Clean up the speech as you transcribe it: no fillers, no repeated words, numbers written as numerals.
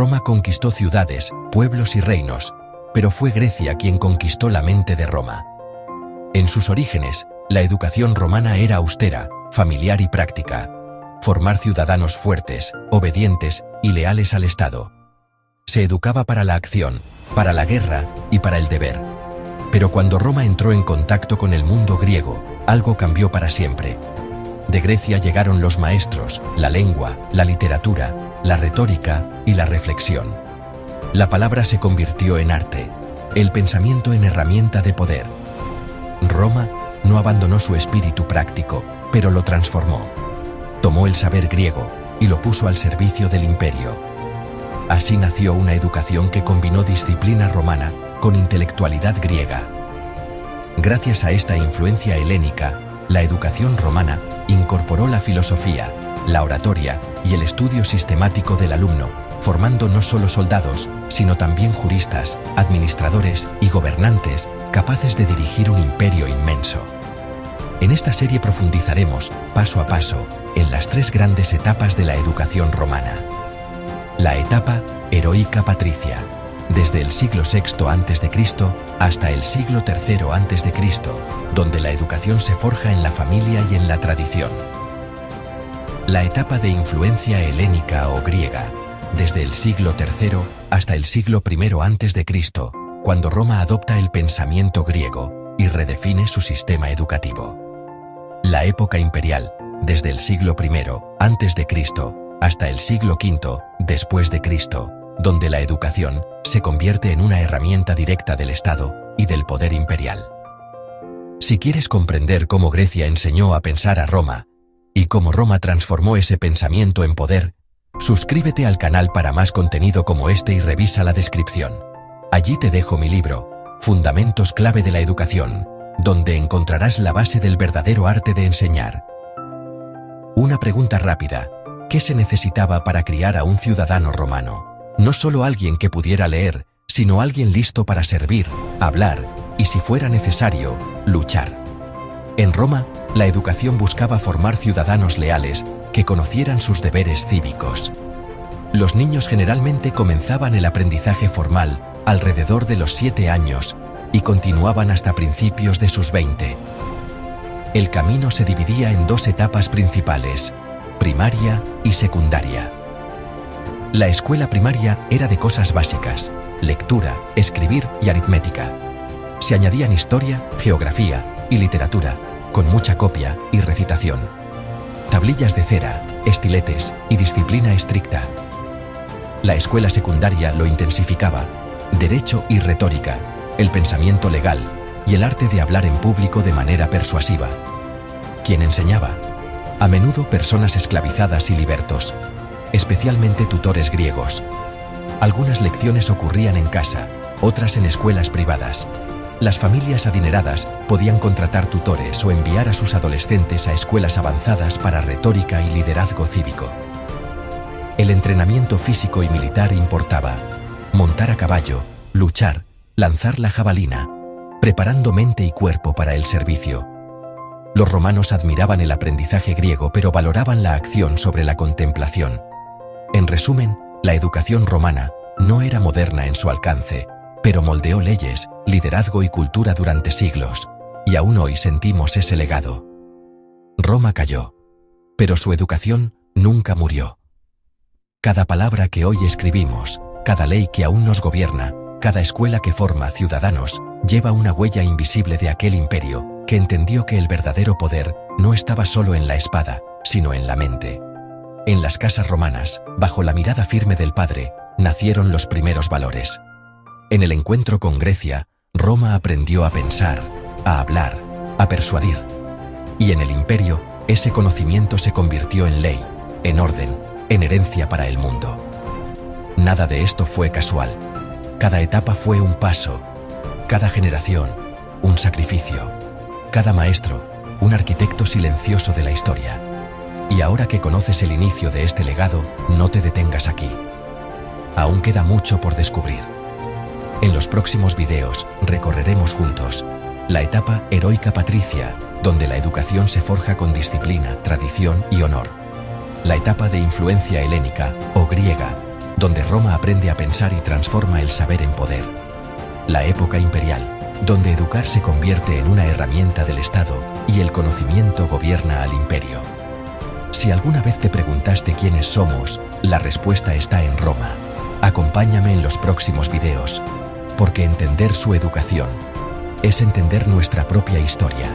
Roma conquistó ciudades, pueblos y reinos, pero fue Grecia quien conquistó la mente de Roma. En sus orígenes, la educación romana era austera, familiar y práctica. Formar ciudadanos fuertes, obedientes y leales al Estado. Se educaba para la acción, para la guerra y para el deber. Pero cuando Roma entró en contacto con el mundo griego, algo cambió para siempre. De Grecia llegaron los maestros, la lengua, la literatura, la retórica y la reflexión. La palabra se convirtió en arte, el pensamiento en herramienta de poder. Roma no abandonó su espíritu práctico, pero lo transformó. Tomó el saber griego y lo puso al servicio del imperio. Así nació una educación que combinó disciplina romana con intelectualidad griega. Gracias a esta influencia helénica, la educación romana incorporó la filosofía, la oratoria y el estudio sistemático del alumno, formando no solo soldados, sino también juristas, administradores y gobernantes capaces de dirigir un imperio inmenso. En esta serie profundizaremos, paso a paso, en las tres grandes etapas de la educación romana. La etapa heroica patricia, desde el siglo VI a.C. hasta el siglo III a.C., donde la educación se forja en la familia y en la tradición. La etapa de influencia helénica o griega, desde el siglo III hasta el siglo I a.C., cuando Roma adopta el pensamiento griego y redefine su sistema educativo. La época imperial, desde el siglo I a.C. hasta el siglo V después de Cristo, donde la educación se convierte en una herramienta directa del Estado y del poder imperial. Si quieres comprender cómo Grecia enseñó a pensar a Roma y cómo Roma transformó ese pensamiento en poder, suscríbete al canal para más contenido como este y revisa la descripción. Allí te dejo mi libro, Fundamentos clave de la educación, donde encontrarás la base del verdadero arte de enseñar. Una pregunta rápida: ¿qué se necesitaba para criar a un ciudadano romano? No solo alguien que pudiera leer, sino alguien listo para servir, hablar y, si fuera necesario, luchar. En Roma, la educación buscaba formar ciudadanos leales que conocieran sus deberes cívicos. Los niños generalmente comenzaban el aprendizaje formal alrededor de los 7 años y continuaban hasta principios de sus 20. El camino se dividía en dos etapas principales: primaria y secundaria. La escuela primaria era de cosas básicas: lectura, escribir y aritmética. Se añadían historia, geografía y literatura, con mucha copia y recitación. Tablillas de cera, estiletes y disciplina estricta. La escuela secundaria lo intensificaba: derecho y retórica, el pensamiento legal y el arte de hablar en público de manera persuasiva. ¿Quién enseñaba? A menudo personas esclavizadas y libertos, especialmente tutores griegos. Algunas lecciones ocurrían en casa, otras en escuelas privadas. Las familias adineradas podían contratar tutores o enviar a sus adolescentes a escuelas avanzadas para retórica y liderazgo cívico. El entrenamiento físico y militar importaba: montar a caballo, luchar, lanzar la jabalina, preparando mente y cuerpo para el servicio. Los romanos admiraban el aprendizaje griego, pero valoraban la acción sobre la contemplación. En resumen, la educación romana no era moderna en su alcance, pero moldeó leyes, liderazgo y cultura durante siglos, y aún hoy sentimos ese legado. Roma cayó, pero su educación nunca murió. Cada palabra que hoy escribimos, cada ley que aún nos gobierna, cada escuela que forma ciudadanos, lleva una huella invisible de aquel imperio que entendió que el verdadero poder no estaba solo en la espada, sino en la mente. En las casas romanas, bajo la mirada firme del padre, nacieron los primeros valores. En el encuentro con Grecia, Roma aprendió a pensar, a hablar, a persuadir. Y en el imperio, ese conocimiento se convirtió en ley, en orden, en herencia para el mundo. Nada de esto fue casual. Cada etapa fue un paso, cada generación, un sacrificio, cada maestro, un arquitecto silencioso de la historia. Y ahora que conoces el inicio de este legado, no te detengas aquí. Aún queda mucho por descubrir. En los próximos videos, recorreremos juntos la etapa heroica patricia, donde la educación se forja con disciplina, tradición y honor. La etapa de influencia helénica o griega, donde Roma aprende a pensar y transforma el saber en poder. La época imperial, donde educar se convierte en una herramienta del Estado y el conocimiento gobierna al imperio. Si alguna vez te preguntaste quiénes somos, la respuesta está en Roma. Acompáñame en los próximos videos, porque entender su educación es entender nuestra propia historia.